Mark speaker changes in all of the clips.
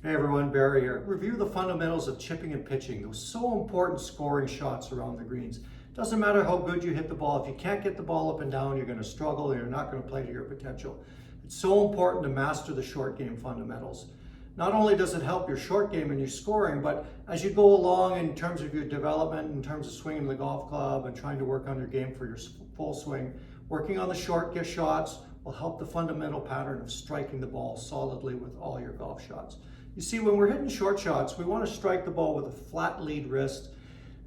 Speaker 1: Hey everyone, Barry here. Review the fundamentals of chipping and pitching. Those so important scoring shots around the greens. Doesn't matter how good you hit the ball. If you can't get the ball up and down, you're going to struggle and you're not going to play to your potential. It's so important to master the short game fundamentals. Not only does it help your short game and your scoring, but as you go along in terms of your development, in terms of swinging the golf club and trying to work on your game for your full swing, working on the short shots will help the fundamental pattern of striking the ball solidly with all your golf shots. You see, when we're hitting short shots, we want to strike the ball with a flat lead wrist,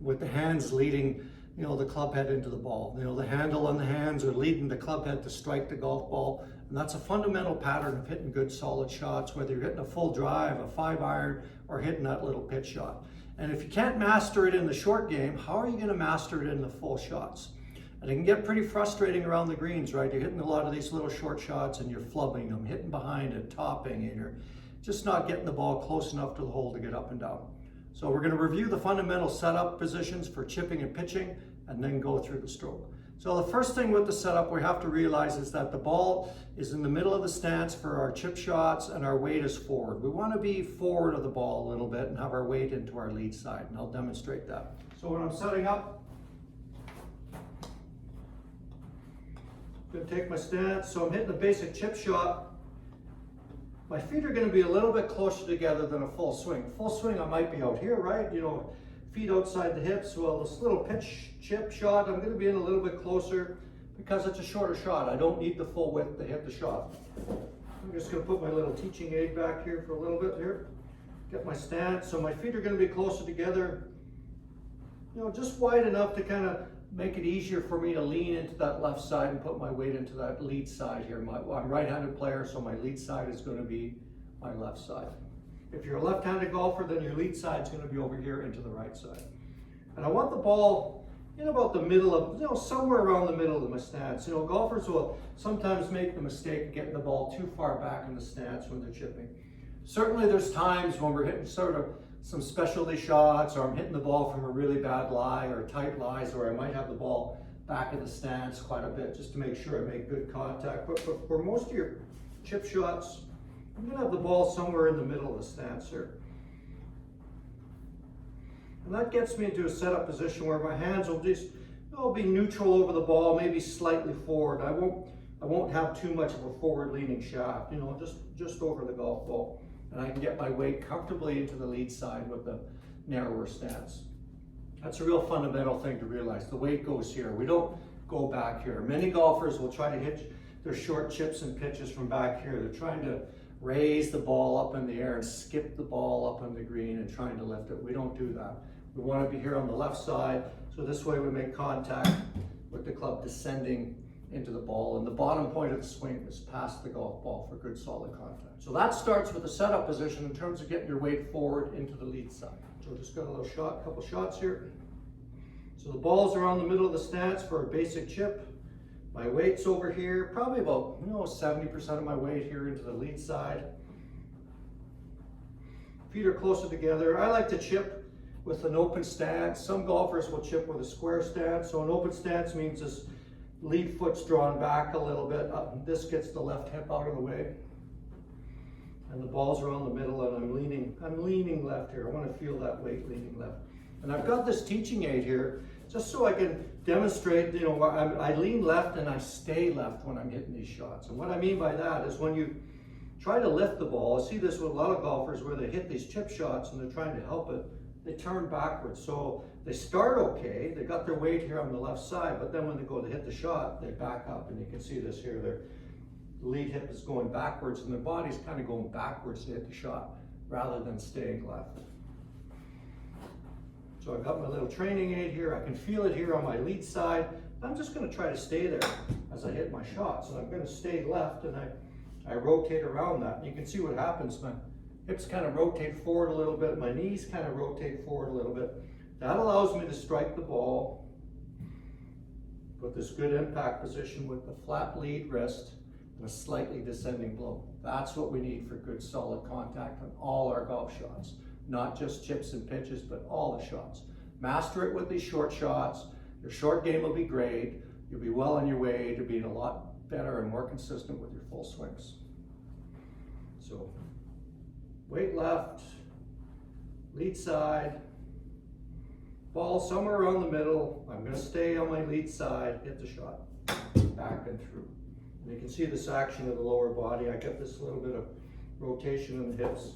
Speaker 1: with the hands leading, the club head into the ball. The handle on the hands are leading the club head to strike the golf ball. And that's a fundamental pattern of hitting good solid shots, whether you're hitting a full drive, a 5-iron, or hitting that little pitch shot. And if you can't master it in the short game, how are you going to master it in the full shots? And it can get pretty frustrating around the greens, right? You're hitting a lot of these little short shots and you're flubbing them, hitting behind it, topping, and you're just not getting the ball close enough to the hole to get up and down. So we're going to review the fundamental setup positions for chipping and pitching and then go through the stroke. So the first thing with the setup we have to realize is that the ball is in the middle of the stance for our chip shots and our weight is forward. We want to be forward of the ball a little bit and have our weight into our lead side, and I'll demonstrate that. So when I'm setting up, I'm going to take my stance. So I'm hitting a basic chip shot. My feet are going to be a little bit closer together than a full swing. Full swing, I might be out here, right? Feet outside the hips. Well, this little pitch chip shot, I'm going to be in a little bit closer because it's a shorter shot. I don't need the full width to hit the shot. I'm just going to put my little teaching aid back here for a little bit here. Get my stance. So my feet are going to be closer together, just wide enough to kind of make it easier for me to lean into that left side and put my weight into that lead side here. I'm a right-handed player, so my lead side is going to be my left side. If you're a left-handed golfer, then your lead side is going to be over here into the right side. And I want the ball in about the middle of, somewhere around the middle of my stance. Golfers will sometimes make the mistake of getting the ball too far back in the stance when they're chipping. Certainly there's times when we're hitting sort of some specialty shots, or I'm hitting the ball from a really bad lie or tight lies, where I might have the ball back in the stance quite a bit just to make sure I make good contact. But for most of your chip shots, I'm going to have the ball somewhere in the middle of the stance here. And that gets me into a setup position where my hands will just be neutral over the ball, maybe slightly forward. I won't have too much of a forward-leaning shaft, just over the golf ball. And I can get my weight comfortably into the lead side with the narrower stance. That's a real fundamental thing to realize. The weight goes here. We don't go back here. Many golfers will try to hit their short chips and pitches from back here. They're trying to raise the ball up in the air and skip the ball up on the green and trying to lift it. We don't do that. We want to be here on the left side, so this way we make contact with the club descending into the ball, and the bottom point of the swing is past the golf ball for good solid contact. So that starts with the setup position in terms of getting your weight forward into the lead side. So just got a couple shots here. So the ball's around the middle of the stance for a basic chip. My weight's over here, probably about 70% of my weight here into the lead side. Feet are closer together. I like to chip with an open stance. Some golfers will chip with a square stance. So an open stance means this lead foot's drawn back a little bit. This gets the left hip out of the way. And the ball's around the middle, and I'm leaning left here. I want to feel that weight leaning left. And I've got this teaching aid here just so I can demonstrate, I lean left and I stay left when I'm hitting these shots. And what I mean by that is when you try to lift the ball, I see this with a lot of golfers where they hit these chip shots and they're trying to help it, they turn backwards. So they start okay, they got their weight here on the left side, but then when they go to hit the shot, they back up, and you can see this here, their lead hip is going backwards and their body's kind of going backwards to hit the shot rather than staying left. So I've got my little training aid here. I can feel it here on my lead side. I'm just going to try to stay there as I hit my shot. So I'm going to stay left, and I rotate around that. And you can see what happens. My hips kind of rotate forward a little bit. My knees kind of rotate forward a little bit. That allows me to strike the ball with this good impact position with the flat lead wrist and a slightly descending blow. That's what we need for good solid contact on all our golf shots. Not just chips and pitches, but all the shots. Master it with these short shots. Your short game will be great. You'll be well on your way to being a lot better and more consistent with your full swings. So weight left, lead side, ball somewhere around the middle. I'm going to stay on my lead side, hit the shot, back and through. And you can see this action of the lower body. I get this little bit of rotation in the hips,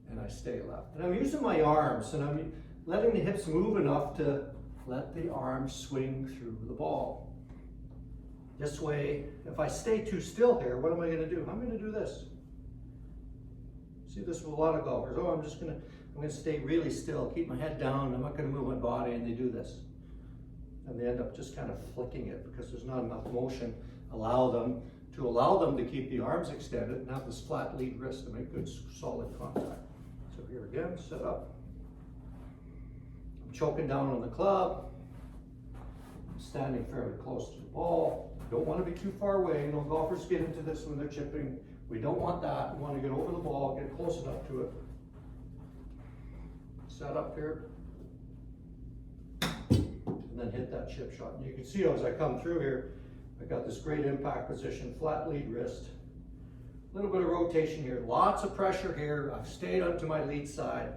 Speaker 1: and I stay left. And I'm using my arms, and I'm letting the hips move enough to let the arms swing through the ball. This way, if I stay too still here, what am I going to do? I'm going to do this. See this with a lot of golfers. Oh, I'm going to stay really still, keep my head down, I'm not going to move my body, and they do this. And they end up just kind of flicking it because there's not enough motion to allow them to keep the arms extended and have this flat lead wrist to make good solid contact. So here again, set up. I'm choking down on the club. I'm standing fairly close to the ball. Don't want to be too far away. You know, golfers get into this when they're chipping. We don't want that. We want to get over the ball, get close enough to it. Set up here. And then hit that chip shot. And you can see as I come through here, I got this great impact position, flat lead wrist. A little bit of rotation here, lots of pressure here. I've stayed onto my lead side.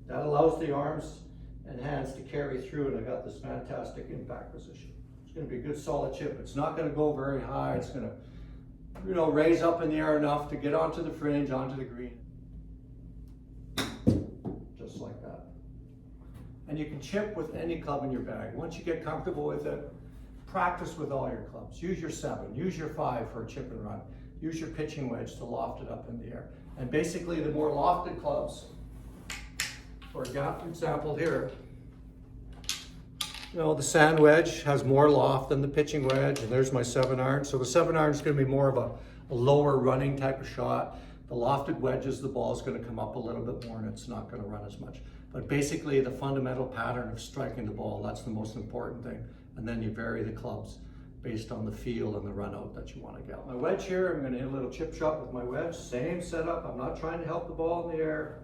Speaker 1: That allows the arms and hands to carry through, and I got this fantastic impact position. It's going to be a good solid chip. It's not going to go very high. It's going to, raise up in the air enough to get onto the fringe, onto the green. Just like that. And you can chip with any club in your bag. Once you get comfortable with it, practice with all your clubs. Use your 7, use your 5 for a chip and run. Use your pitching wedge to loft it up in the air. And basically the more lofted clubs, for example here, the sand wedge has more loft than the pitching wedge, and there's my 7-iron. So the 7-iron is going to be more of a lower running type of shot. The lofted wedges, the ball is going to come up a little bit more and it's not going to run as much. But basically the fundamental pattern of striking the ball, that's the most important thing. And then you vary the clubs based on the feel and the run out that you want to get. My wedge here, I'm going to hit a little chip shot with my wedge. Same setup. I'm not trying to help the ball in the air.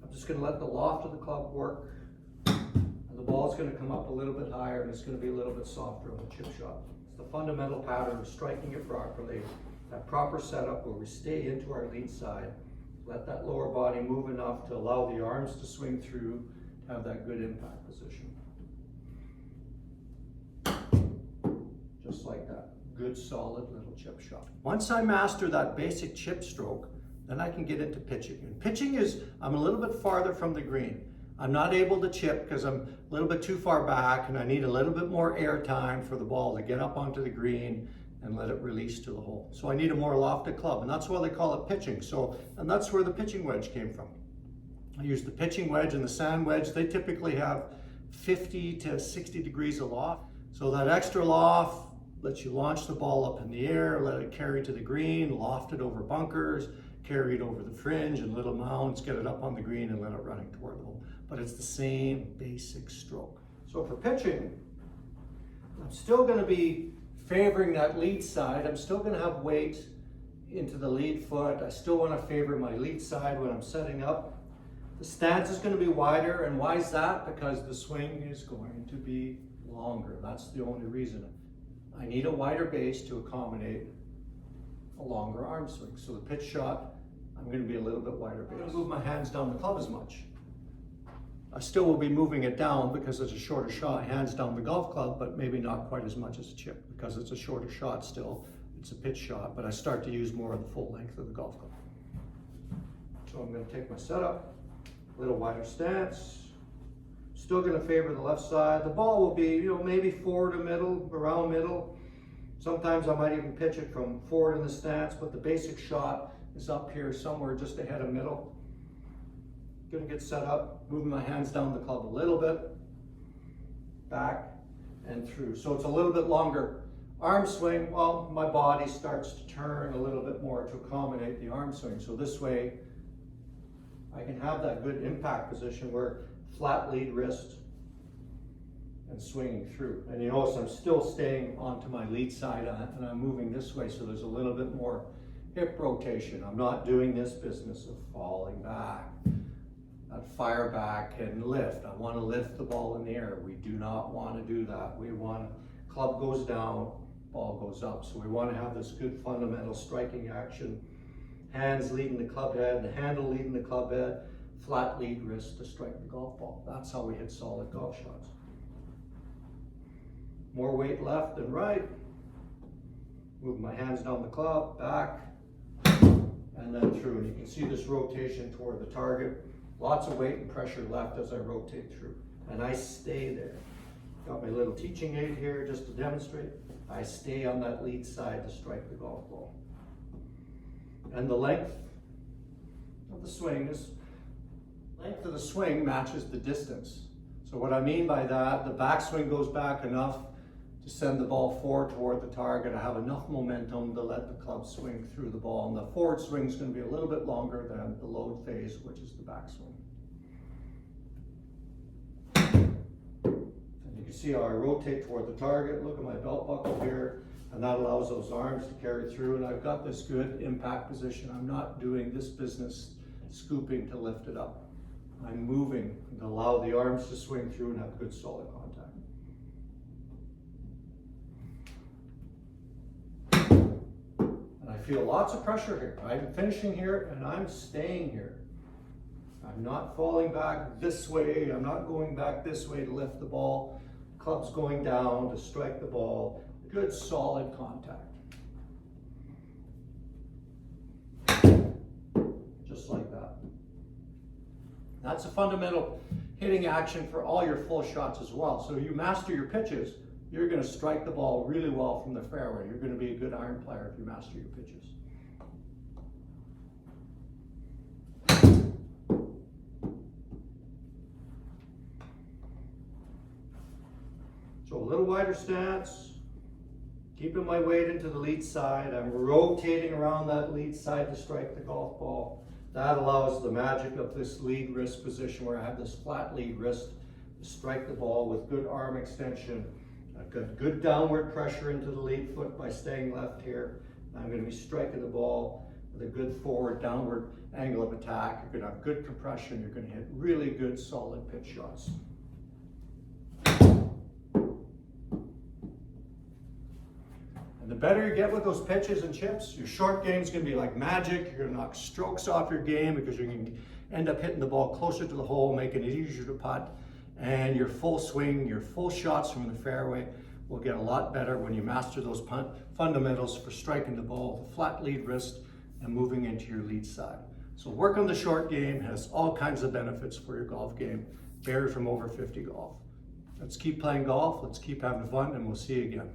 Speaker 1: I'm just going to let the loft of the club work. And the ball is going to come up a little bit higher and it's going to be a little bit softer on the chip shot. It's the fundamental pattern of striking it properly. That proper setup where we stay into our lead side. Let that lower body move enough to allow the arms to swing through, to have that good impact position. Just like that. Good, solid little chip shot. Once I master that basic chip stroke, then I can get into pitching. And pitching is, I'm a little bit farther from the green. I'm not able to chip because I'm a little bit too far back and I need a little bit more air time for the ball to get up onto the green and let it release to the hole. So I need a more lofted club, and that's why they call it pitching. And that's where the pitching wedge came from. I use the pitching wedge and the sand wedge. They typically have 50 to 60 degrees of loft. So that extra loft lets you launch the ball up in the air, let it carry to the green, loft it over bunkers, carry it over the fringe and little mounds, get it up on the green and let it running toward the hole. But it's the same basic stroke. So for pitching, I'm still going to be favoring that lead side. I'm still going to have weight into the lead foot. I still want to favor my lead side when I'm setting up. The stance is going to be wider, and why is that? Because the swing is going to be longer. That's the only reason. I need a wider base to accommodate a longer arm swing. So the pitch shot, I'm going to be a little bit wider base. I don't move my hands down the club as much. I still will be moving it down because it's a shorter shot, hands down the golf club, but maybe not quite as much as a chip because it's a shorter shot still. It's a pitch shot, but I start to use more of the full length of the golf club. So I'm going to take my setup, a little wider stance. Still going to favor the left side. The ball will be, maybe forward to middle, around middle. Sometimes I might even pitch it from forward in the stance, but the basic shot is up here somewhere just ahead of middle. Going to get set up, moving my hands down the club a little bit, back and through. So it's a little bit longer arm swing. Well, my body starts to turn a little bit more to accommodate the arm swing. So this way, I can have that good impact position where flat lead wrist and swinging through. And you notice I'm still staying onto my lead side and I'm moving this way. So there's a little bit more hip rotation. I'm not doing this business of falling back. I'd fire back and lift. I want to lift the ball in the air. We do not want to do that. We want, club goes down, ball goes up. So we want to have this good fundamental striking action hands leading the club head, the handle leading the club head, flat lead wrist to strike the golf ball. That's how we hit solid golf shots. More weight left than right. Move my hands down the club, back, and then through. And you can see this rotation toward the target. Lots of weight and pressure left as I rotate through. And I stay there. Got my little teaching aid here just to demonstrate. I stay on that lead side to strike the golf ball. And the length of the swing is, length of the swing matches the distance. So what I mean by that, the backswing goes back enough to send the ball forward toward the target. I have enough momentum to let the club swing through the ball. And the forward swing is going to be a little bit longer than the load phase, which is the backswing. And you can see how I rotate toward the target. Look at my belt buckle here, and that allows those arms to carry through. And I've got this good impact position. I'm not doing this business scooping to lift it up. I'm moving to allow the arms to swing through and have good solid contact. I feel lots of pressure here. I'm finishing here and I'm staying here. I'm not falling back this way. I'm not going back this way to lift the ball. Club's going down to strike the ball. Good solid contact. Just like that. That's a fundamental hitting action for all your full shots as well. So you master your pitches, you're going to strike the ball really well from the fairway. You're going to be a good iron player if you master your pitches. So a little wider stance, keeping my weight into the lead side. I'm rotating around that lead side to strike the golf ball. That allows the magic of this lead wrist position where I have this flat lead wrist to strike the ball with good arm extension. I've got good downward pressure into the lead foot by staying left here. I'm going to be striking the ball with a good forward downward angle of attack. You're going to have good compression. You're going to hit really good solid pitch shots. And the better you get with those pitches and chips, your short game is going to be like magic. You're going to knock strokes off your game because you're going to end up hitting the ball closer to the hole, making it easier to putt. And your full swing, your full shots from the fairway will get a lot better when you master those fundamentals for striking the ball with a flat lead wrist and moving into your lead side. So work on the short game has all kinds of benefits for your golf game. Barry from Over 50 Golf. Let's keep playing golf, let's keep having fun, and we'll see you again.